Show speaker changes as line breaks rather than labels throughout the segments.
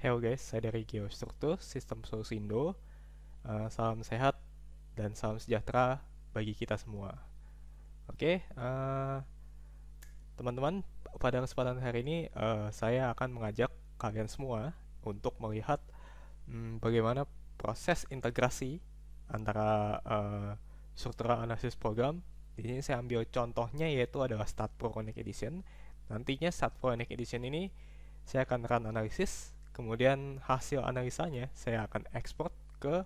Hello guys, saya dari Geostruktur Sistem Solusindo. Salam sehat dan salam sejahtera bagi kita semua. Oke, teman-teman, pada kesempatan hari ini saya akan mengajak kalian semua untuk melihat bagaimana proses integrasi antara struktural analisis program. Di sini saya ambil contohnya yaitu adalah StatPro Connect Edition. Nantinya StatPro Connect Edition ini saya akan run analisis, kemudian hasil analisanya saya akan ekspor ke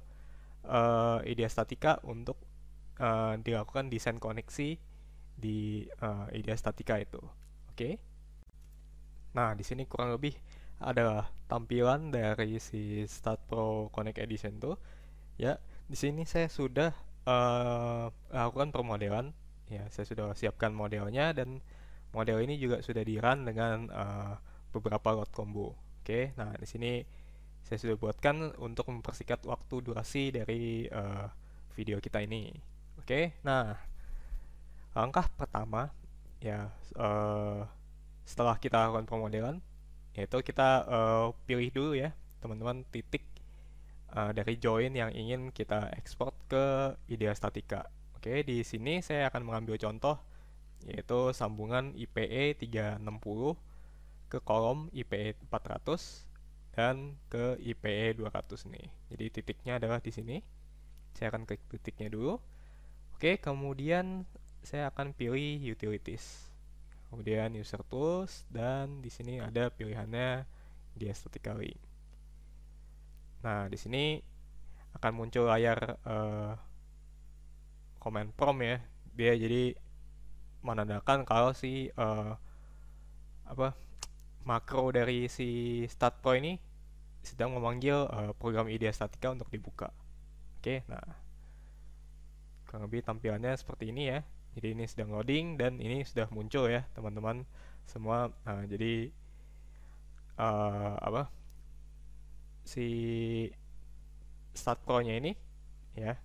IDEA Statica untuk dilakukan desain koneksi di IDEA Statica itu. Oke. Nah, di sini kurang lebih adalah tampilan dari si StatPro Connect Edition tuh. Ya, di sini saya sudah lakukan permodelan. Ya, saya sudah siapkan modelnya dan model ini juga sudah di-run dengan beberapa load combo. Oke, nah di sini saya sudah buatkan untuk mempersingkat waktu durasi dari video kita ini. Oke, nah langkah pertama ya setelah kita lakukan pemodelan, yaitu kita pilih dulu ya teman-teman titik dari join yang ingin kita ekspor ke IDEA Statica. Oke, di sini saya akan mengambil contoh yaitu sambungan IPE 360 ke kolom IPE 400 dan ke IPE 200 nih. Jadi titiknya adalah di sini. Saya akan klik titiknya dulu. Oke, kemudian saya akan pilih utilities. Kemudian user tools dan di sini ada pilihannya dia statica link. Nah, di sini akan muncul layar command prompt ya. Dia jadi menandakan kalau si makro dari si StatPro ini sedang memanggil program IDEA Statica untuk dibuka. Oke, nah kurang lebih tampilannya seperti ini ya. Jadi ini sedang loading dan ini sudah muncul ya teman-teman semua. Jadi si StatPro-nya ini ya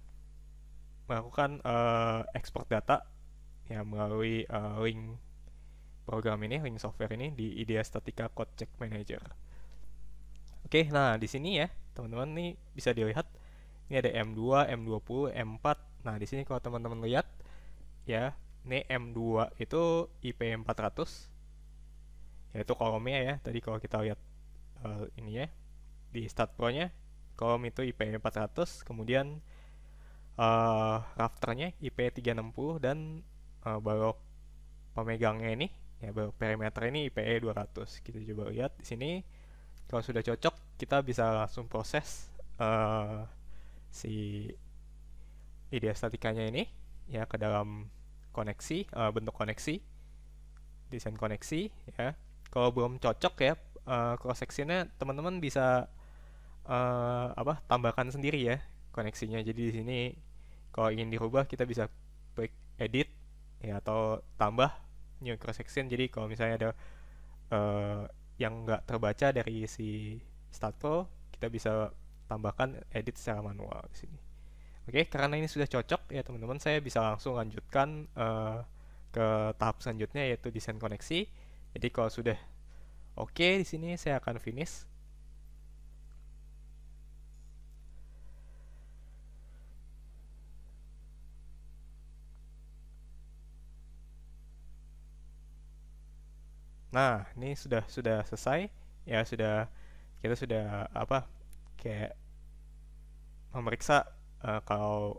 melakukan export data ya melalui link program ini, link software ini di IDEA Statica Code Check Manager. Oke, nah di sini ya teman-teman nih bisa dilihat ini ada M2, M20, M4. Nah, di sini kalau teman-teman lihat ya, ini M2 itu IP 400 yaitu kolomnya ya. Tadi kalau kita lihat ini ya di StatPro-nya, kolom itu IP 400, kemudian rafternya IP 360 dan balok pemegangnya ini ya, balok perimeter ini IP 200. Kita coba lihat di sini. Kalau sudah cocok, kita bisa langsung proses si IDEA statikanya ini ya ke dalam koneksi, bentuk koneksi, desain koneksi ya. Kalau belum cocok ya cross sectionnya, teman-teman bisa tambahkan sendiri ya koneksinya. Jadi di sini kalau ingin dirubah kita bisa klik edit ya atau tambah new cross section. Jadi kalau misalnya ada yang nggak terbaca dari si StatPro, kita bisa tambahkan edit secara manual di sini. Oke, karena ini sudah cocok ya teman-teman, saya bisa langsung lanjutkan ke tahap selanjutnya yaitu desain koneksi. Jadi kalau sudah oke di sini saya akan finish. Nah, ini sudah selesai ya, kita sudah kayak memeriksa kalau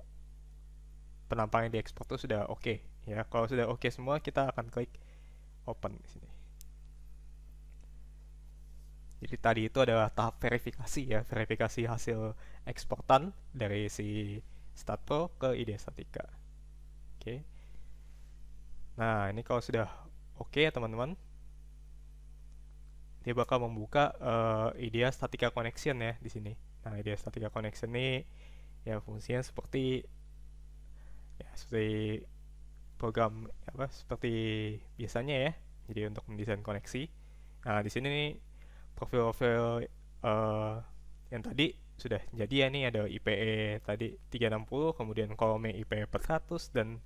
penampakan yang diekspor itu sudah oke ya. Kalau sudah oke semua, kita akan klik open di sini. Jadi tadi itu adalah tahap verifikasi ya, verifikasi hasil eksportan dari si StatPro ke IDEA Statica. Oke. Nah, ini kalau sudah oke ya teman-teman, dia bakal membuka IDEA Statica Connection ya di sini. Nah, IDEA Statica Connection ini ya fungsinya seperti program seperti biasanya ya. Jadi untuk mendesain koneksi. Nah, di sini nih profil-profil yang tadi sudah jadi ya, nih ada IPE tadi 360, kemudian kolomnya IPE 400 dan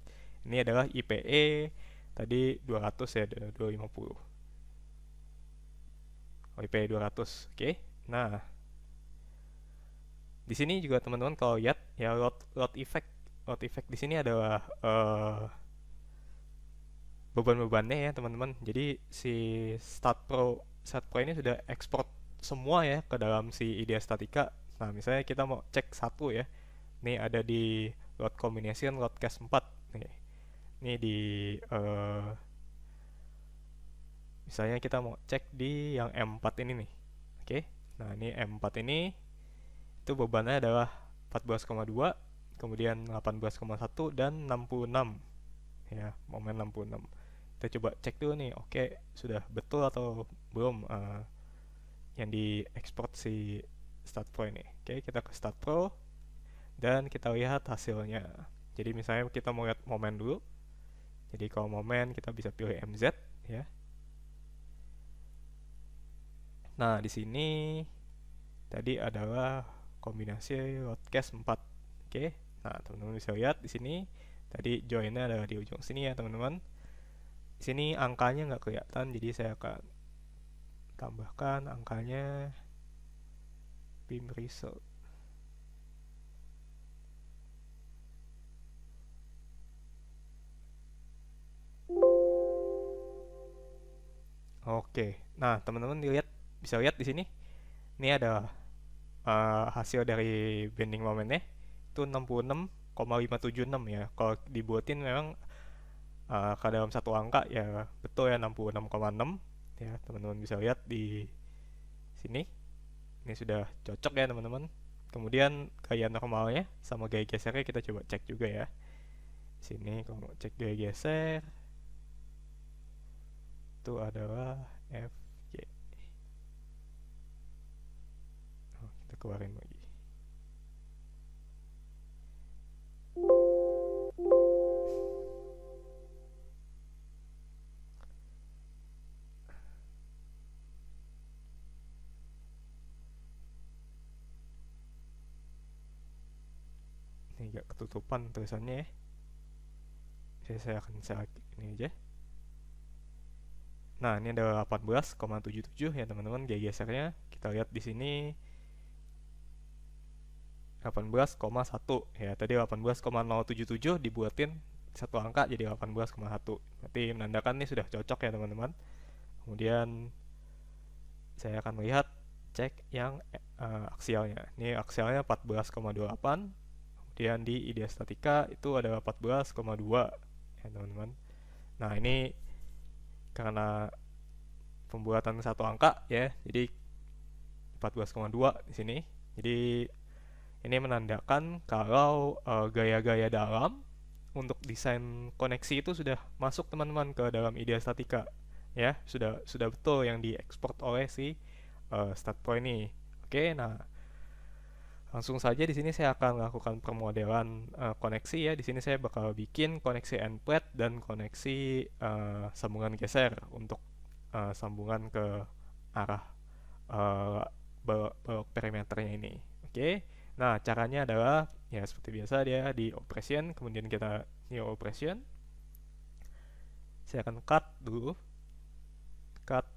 ini adalah IPE tadi 200 ya, 250. IPE 200. Oke. Nah, di sini juga teman-teman kalau lihat ya load effect di sini adalah beban-bebannya ya teman-teman. Jadi si Start Pro ini sudah ekspor semua ya ke dalam si IDEA Statica. Nah, misalnya kita mau cek satu ya. Nih ada di load combination load case 4 nih. Ini di misalnya kita mau cek di yang M4 ini nih. Oke. Nah, ini M4 ini itu bebannya adalah 14,2, kemudian 18,1 dan 66. Ya, momen 66. Kita coba cek dulu nih. Oke, sudah betul atau belum yang diekspor si Start Pro ini. Oke, kita ke Start Pro dan kita lihat hasilnya. Jadi misalnya kita mau lihat momen dulu. Jadi kalau momen kita bisa pilih MZ ya. Nah, di sini tadi adalah kombinasi loadcast 4. Oke. Nah, teman-teman bisa lihat di sini tadi joinnya adalah di ujung sini ya, teman-teman. Di sini angkanya nggak kelihatan, jadi saya akan tambahkan angkanya pim result. Oke. Nah, teman-teman bisa lihat di sini. Ini ada hasil dari bending momennya itu 66,576 ya. Kalau dibuatin memang ke dalam satu angka ya betul ya 66,6 ya, teman-teman bisa lihat di sini. Ini sudah cocok ya teman-teman. Kemudian gaya normalnya sama gaya gesernya kita coba cek juga ya. Sini kalau mau cek gaya geser itu adalah FG. Kita keluarin lagi. Ini agak ketutupan tulisannya ya. Saya akan select ini aja. Nah, ini ada 18,77 ya teman-teman gaya gesernya. Kita lihat di sini 18,1 ya. Tadi 18,077 dibuatin satu angka jadi 18,1. Berarti menandakan ini sudah cocok ya teman-teman. Kemudian saya akan melihat cek yang aksialnya. Ini aksialnya 14,28. Kemudian di IDEA Statica itu ada 14,2 ya teman-teman. Nah, ini karena pembuatan satu angka ya, jadi 14,2 di sini. Jadi ini menandakan kalau gaya-gaya dalam untuk desain koneksi itu sudah masuk teman-teman ke dalam IDEA Statica ya, sudah betul yang diekspor oleh si Start Pro ini. Oke, nah langsung saja di sini saya akan melakukan permodelan koneksi ya. Di sini saya bakal bikin koneksi end plate dan koneksi sambungan geser untuk sambungan ke arah balok perimeternya ini. Oke. Nah, caranya adalah ya seperti biasa dia di operation, kemudian kita new operation. Saya akan cut dulu.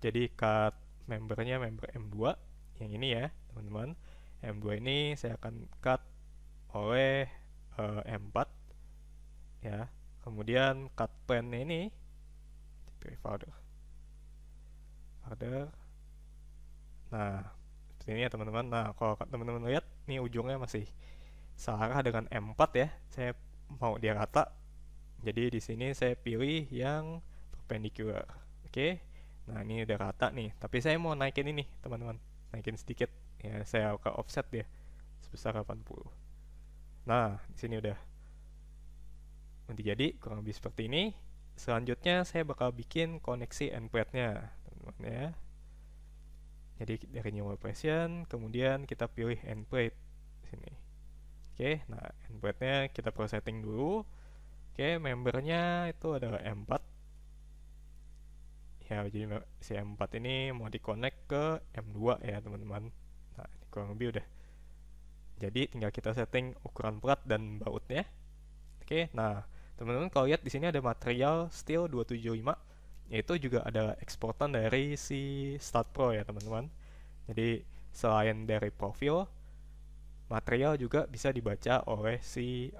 Jadi cut membernya member M2 yang ini ya, teman-teman. M2 ini saya akan cut oleh M4 ya. Kemudian cut plane ini pilih folder. Nah, seperti ini ya teman-teman. Nah, kalau teman-teman lihat ini ujungnya masih searah dengan M4 ya. Saya mau dia rata. Jadi di sini saya pilih yang perpendicular. Oke. Nah, ini udah rata nih. Tapi saya mau naikin ini, teman-teman. Naikin sedikit. Ya, saya ke offset dia sebesar 80. Nah, di sini udah jadi kurang lebih seperti ini. Selanjutnya saya bakal bikin koneksi endplate-nya, teman-teman ya. Jadi dari new operation, kemudian kita pilih endplate di sini. Oke, nah endplate-nya kita pro setting dulu. Oke, membernya itu adalah M4. Ya, jadi si M4 ini mau di-connect ke M2 ya, teman-teman. Nah, ini kurang lebih udah. Jadi tinggal kita setting ukuran plat dan bautnya. Oke, nah teman-teman kalau lihat di sini ada material steel 275, yaitu juga ada eksportan dari si Start Pro ya teman-teman. Jadi selain dari profil, material juga bisa dibaca oleh si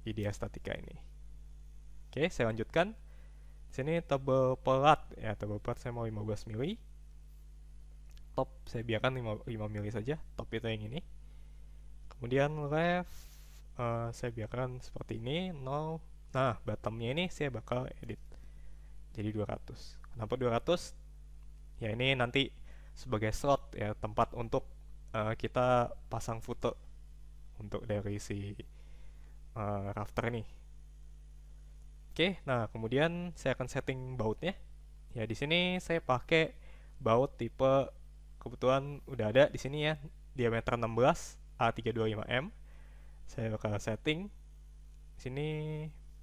IDEA Statica ini. Oke, saya lanjutkan. Sini tebal pelat ya, tebal pelat saya mau 15 mili. Top saya biarkan 5 mili saja, top itu yang ini. Kemudian left saya biarkan seperti ini 0. Nah, bottomnya ini saya bakal edit jadi 200. Kenapa 200? Ya ini nanti sebagai slot ya, tempat untuk kita pasang foto untuk dari si rafter ini. Oke, nah kemudian saya akan setting bautnya. Ya di sini saya pakai baut tipe, kebetulan udah ada di sini ya, diameter 16 A325M. Saya bakal setting di sini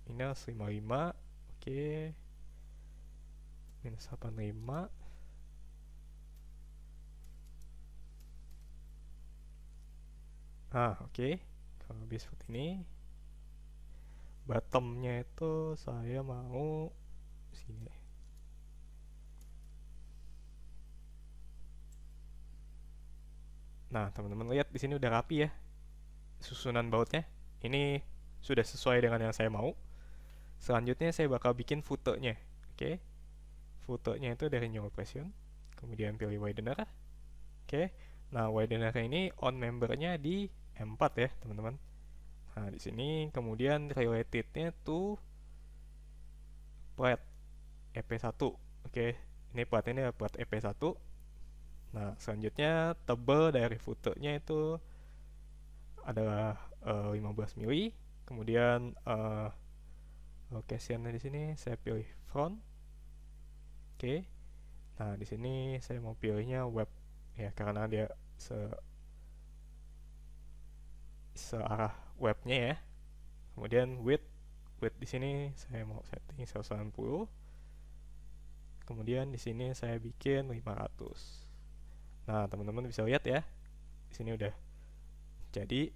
minus 55, oke, minus 85. Oke, kalau lebih seperti ini. Bottomnya itu saya mau sini. Nah, teman-teman lihat di sini udah rapi ya susunan bautnya. Ini sudah sesuai dengan yang saya mau. Selanjutnya saya bakal bikin footnya. Oke. Footnya itu dari new operation. Kemudian pilih widener. Oke. Nah, widener ini on membernya di M4 ya, teman-teman. Nah, di sini kemudian relatednya tuh plat EP1. Oke. Ini plat ini plat EP1. Nah, selanjutnya tebal dari footnya itu adalah 15 mili. Kemudian locationnya di sini saya pilih front. Oke. Nah, di sini saya mau pilihnya web ya, karena dia searah webnya ya. Kemudian width di sini saya mau setting 190. Kemudian di sini saya bikin 500. Nah, teman-teman bisa lihat ya. Di sini udah jadi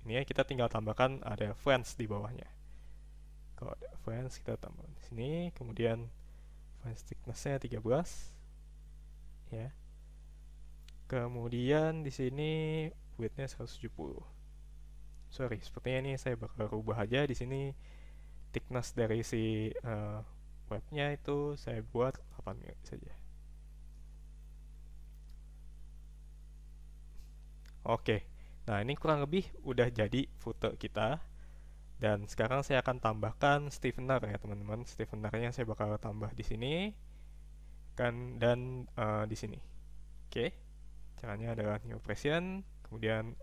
ini ya, kita tinggal tambahkan ada flange di bawahnya. Kalau ada flange kita tambah di sini, kemudian flange thickness-nya 13 ya. Kemudian di sini width-nya 170. Sorry, sepertinya ini saya bakal rubah aja di sini thickness dari si webnya itu saya buat 8 mili saja. Oke. Nah, ini kurang lebih udah jadi foto kita. Dan sekarang saya akan tambahkan stiffener ya, teman-teman. Stiffenernya saya bakal tambah di sini kan, dan di sini. Oke. Caranya adalah new operation, kemudian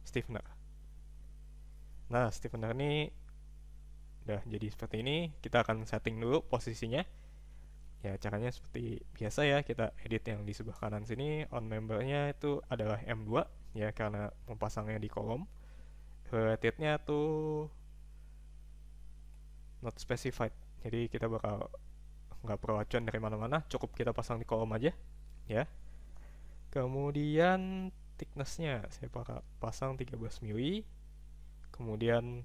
stiffener. Nah, stiffener ini udah jadi seperti ini. Kita akan setting dulu posisinya. Ya, caranya seperti biasa ya, kita edit yang di sebelah kanan sini. On membernya itu adalah M2 ya, karena memasangnya di kolom. Relatednya tuh not specified, jadi kita bakal nggak perlu acuan dari mana-mana, cukup kita pasang di kolom aja ya. Kemudian thicknessnya saya bakal pasang 13 mili. Kemudian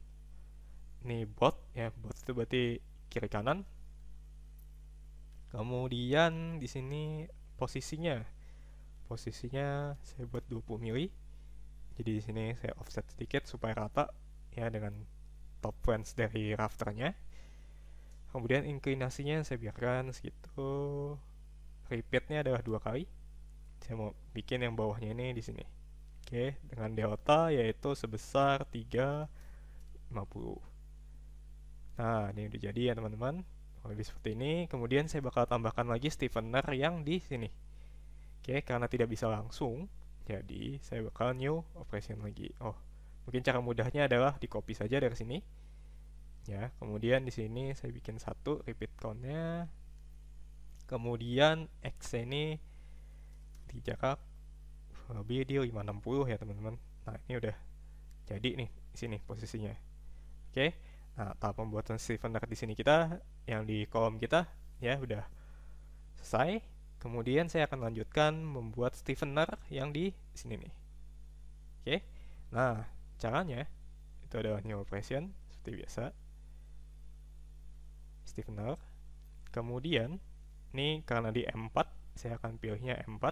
ini bot ya, bot itu berarti kiri kanan. Kemudian di sini posisinya saya buat 20 mili. Jadi di sini saya offset sedikit supaya rata ya dengan top flange dari rafternya. Kemudian inklinasinya saya biarkan segitu. Repeatnya adalah 2 kali. Saya mau bikin yang bawahnya ini di sini. Oke, dengan delta yaitu sebesar 350. Nah, ini udah jadi ya teman-teman. Lebih seperti ini. Kemudian saya bakal tambahkan lagi stiffener yang di sini. Oke, karena tidak bisa langsung, jadi saya bakal new operation lagi. Oh, mungkin cara mudahnya adalah di copy saja dari sini. Ya, kemudian di sini saya bikin 1 repeat count-nya. Kemudian X ini di jarak lebih di 560 ya teman-teman. Nah, ini udah jadi nih di sini posisinya. Oke. Nah, tahap pembuatan stiffener di sini kita yang di kolom kita ya udah selesai. Kemudian saya akan lanjutkan membuat stiffener yang di sini nih. Oke. Nah, caranya itu adalah new operation seperti biasa. Stiffener. Kemudian ini karena di M4 saya akan pilihnya M4.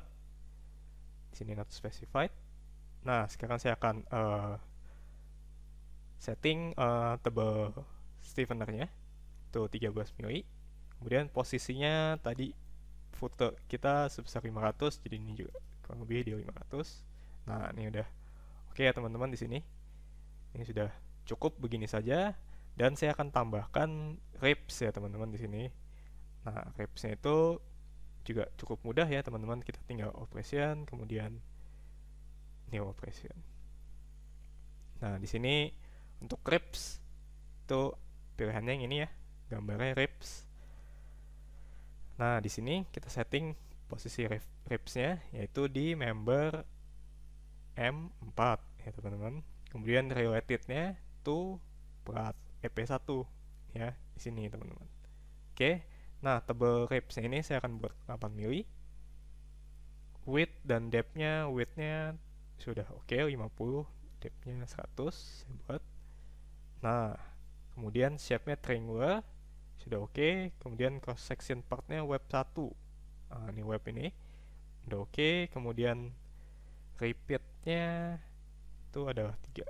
Di sini not specified. Nah, sekarang saya akan setting tebal stiffenernya itu 13 mili. Kemudian posisinya tadi footer kita sebesar 500, jadi ini juga kurang lebih di 500. Nah, ini udah oke ya teman-teman di sini. Ini sudah cukup begini saja, dan saya akan tambahkan ribs ya teman-teman di sini. Nah, ribsnya itu juga cukup mudah ya teman-teman. Kita tinggal operation, kemudian new operation. Nah, di sini untuk ribs itu pilihannya yang ini ya, gambarnya ribs. Nah, di sini kita setting posisi ribsnya yaitu di member M4 ya teman-teman. Kemudian relatednya to plat EP1 ya di sini teman-teman. Oke. Nah, tebal ribsnya ini saya akan buat 8 mili. Width dan depth-nya, width-nya sudah oke 50, depth-nya 100 saya buat. Nah, kemudian shape-nya triangular sudah oke. Kemudian cross section part-nya web 1. Nah, ini web ini udah oke. Kemudian repeat-nya itu adalah 3.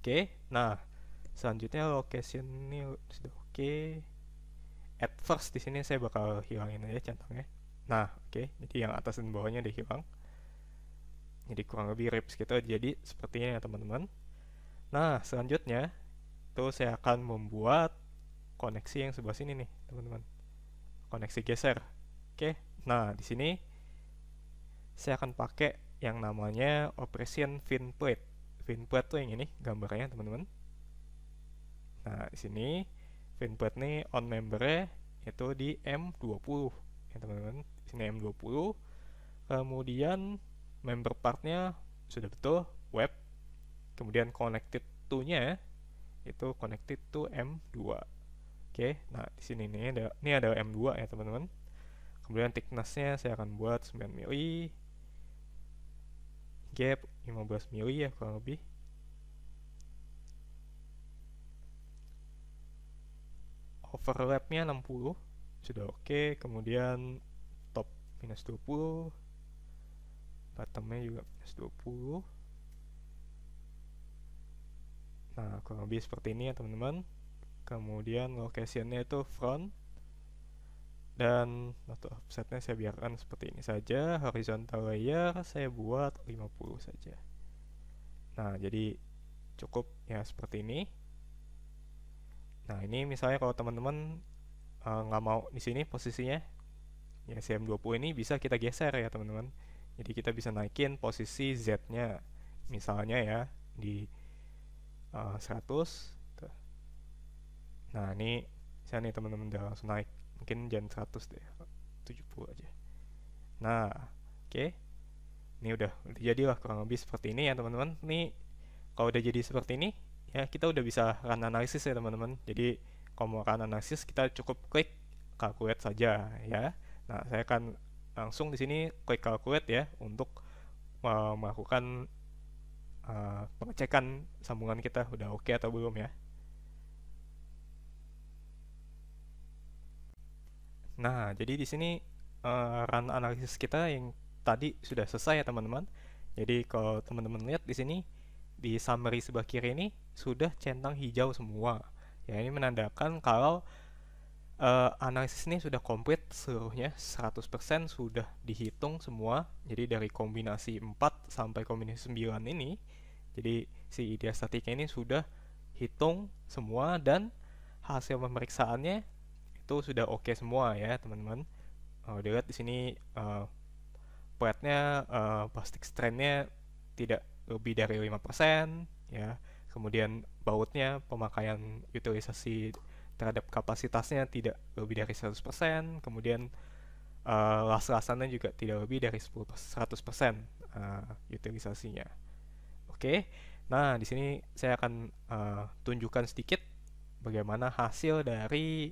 Oke. Nah, selanjutnya location ini sudah oke. At first di sini saya bakal hilangin aja centangnya. Nah, oke. Jadi yang atas dan bawahnya udah hilang. Jadi kurang lebih ribs kita jadi seperti ini ya teman-teman. Nah, selanjutnya itu saya akan membuat koneksi yang sebelah sini nih teman-teman. Koneksi geser. Oke. Nah, di sini saya akan pakai yang namanya operation fin plate. Fin plate tuh yang ini gambarnya teman-teman. Nah, di sini fin plate nih on membernya itu di M20 ya teman-teman. Di sini M20. Kemudian member partnya sudah betul web. Kemudian connected to-nya itu connected to M2. Oke, nah di sini ini ada M2 ya teman-teman. Kemudian thickness-nya saya akan buat 9 mili. Gap 15 mili ya kurang lebih. Overlap-nya 60 sudah oke. Kemudian top minus 20, bottom-nya juga minus 20. Nah, kurang lebih seperti ini ya teman-teman. Kemudian location-nya itu front, dan auto offset-nya saya biarkan seperti ini saja. Horizontal layer saya buat 50 saja. Nah, jadi cukup ya seperti ini. Nah, ini misalnya kalau teman-teman nggak mau di sini posisinya, ya CM20 ini bisa kita geser ya teman-teman. Jadi kita bisa naikin posisi Z-nya, misalnya ya di 100. Nah, ini saya nih teman-teman udah langsung naik. Mungkin jangan 100 deh, 70 aja. Nah, oke. Ini udah jadilah kurang lebih seperti ini ya teman-teman. Nih kalau udah jadi seperti ini, ya kita udah bisa run analisis ya teman-teman. Jadi kalau mau run analisis kita cukup klik calculate saja ya. Nah, saya akan langsung di sini klik calculate ya untuk melakukan pengecekan sambungan kita udah oke atau belum ya. Nah, jadi di sini run analisis kita yang tadi sudah selesai ya teman-teman. Jadi kalau teman-teman lihat di sini di summary sebelah kiri ini sudah centang hijau semua. Ya, ini menandakan kalau analisis ini sudah komplit seluruhnya, 100% sudah dihitung semua. Jadi dari kombinasi 4 sampai kombinasi 9 ini, jadi si ideastatika ini sudah hitung semua, dan hasil pemeriksaannya itu sudah oke semua ya teman-teman. Dilihat di sini plate-nya, plastik strand-nya tidak lebih dari 5% ya. Kemudian bautnya, pemakaian utilisasi terhadap kapasitasnya tidak lebih dari 100%. Kemudian las-lasannya juga tidak lebih dari 100% utilisasinya. Oke. Nah, di sini saya akan tunjukkan sedikit bagaimana hasil dari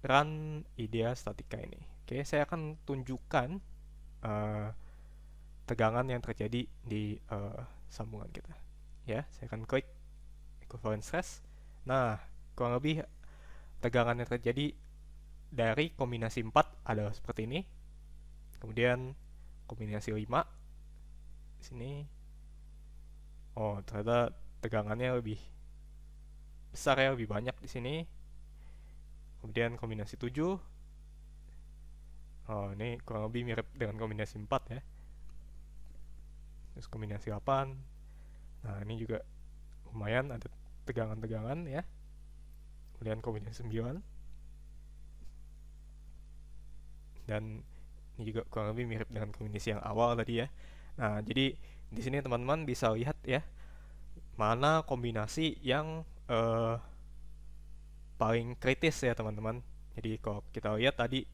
run ideastatika ini. Oke, saya akan tunjukkan tegangan yang terjadi di sambungan kita. Ya, saya akan klik equivalent stress. Nah, kurang lebih tegangan yang terjadi dari kombinasi 4 adalah seperti ini. Kemudian kombinasi 5 di sini. Oh, ternyata tegangannya lebih besar ya, lebih banyak di sini. Kemudian kombinasi 7. Oh, ini kurang lebih mirip dengan kombinasi 4 ya. Terus kombinasi 8. Nah, ini juga lumayan ada tegangan-tegangan ya. Kemudian kombinasi 9. Dan ini juga kurang lebih mirip dengan kombinasi yang awal tadi ya. Nah, jadi di sini teman-teman bisa lihat ya, mana kombinasi yang paling kritis ya teman-teman. Jadi kalau kita lihat tadi,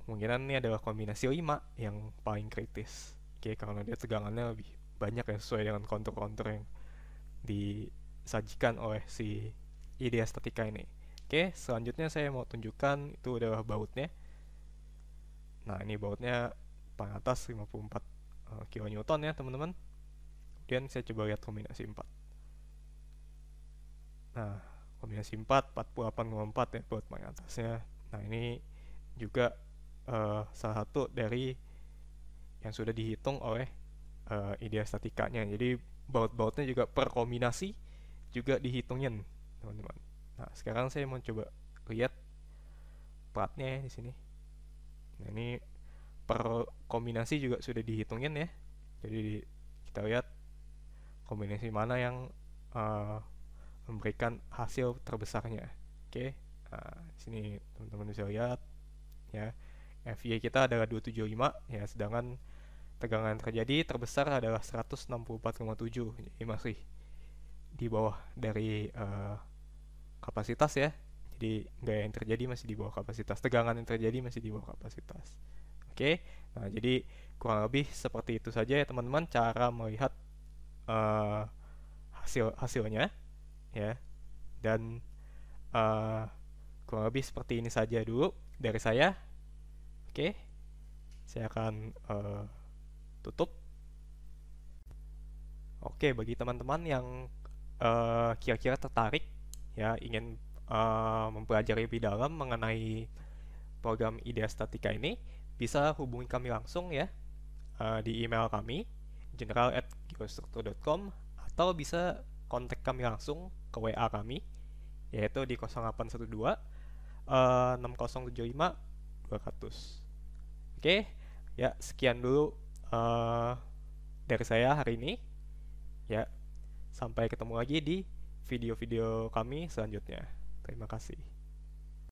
kemungkinan ini adalah kombinasi 5 yang paling kritis. Oke, karena dia tegangannya lebih banyak ya, sesuai dengan kontur-kontur yang disajikan oleh si ideostatika ini. Oke, selanjutnya saya mau tunjukkan itu adalah bautnya. Nah, ini bautnya paling atas 54 kN ya teman-teman. Kemudian saya coba lihat kombinasi 4. Nah, kombinasi 4, 48,4 ya baut paling atasnya. Nah, ini juga salah satu dari yang sudah dihitung oleh ideostatikanya. Jadi baut-bautnya juga per kombinasi juga dihitungin, teman-teman. Nah, sekarang saya mau coba lihat platnya ya di sini. Nah, ini per kombinasi juga sudah dihitungin ya. Jadi kita lihat kombinasi mana yang memberikan hasil terbesarnya. Oke. Nah, di sini teman-teman bisa lihat ya. FY kita adalah 275 ya, sedangkan tegangan terjadi terbesar adalah 164,7. Jadi masih di bawah dari kapasitas ya. Jadi gaya yang terjadi masih di bawah kapasitas, tegangan yang terjadi masih di bawah kapasitas. Oke. Nah, jadi kurang lebih seperti itu saja ya teman-teman, cara melihat hasilnya ya. Dan kurang lebih seperti ini saja dulu dari saya. Oke, saya akan tutup. Oke, bagi teman-teman yang kira-kira tertarik ya, ingin mempelajari lebih dalam mengenai program ideostatika ini, bisa hubungi kami langsung ya di email kami general@geostruktur.com, atau bisa kontak kami langsung ke WA kami, yaitu di 0812 6075 200. Oke, ya sekian dulu dari saya hari ini ya. Sampai ketemu lagi di video-video kami selanjutnya. Terima kasih.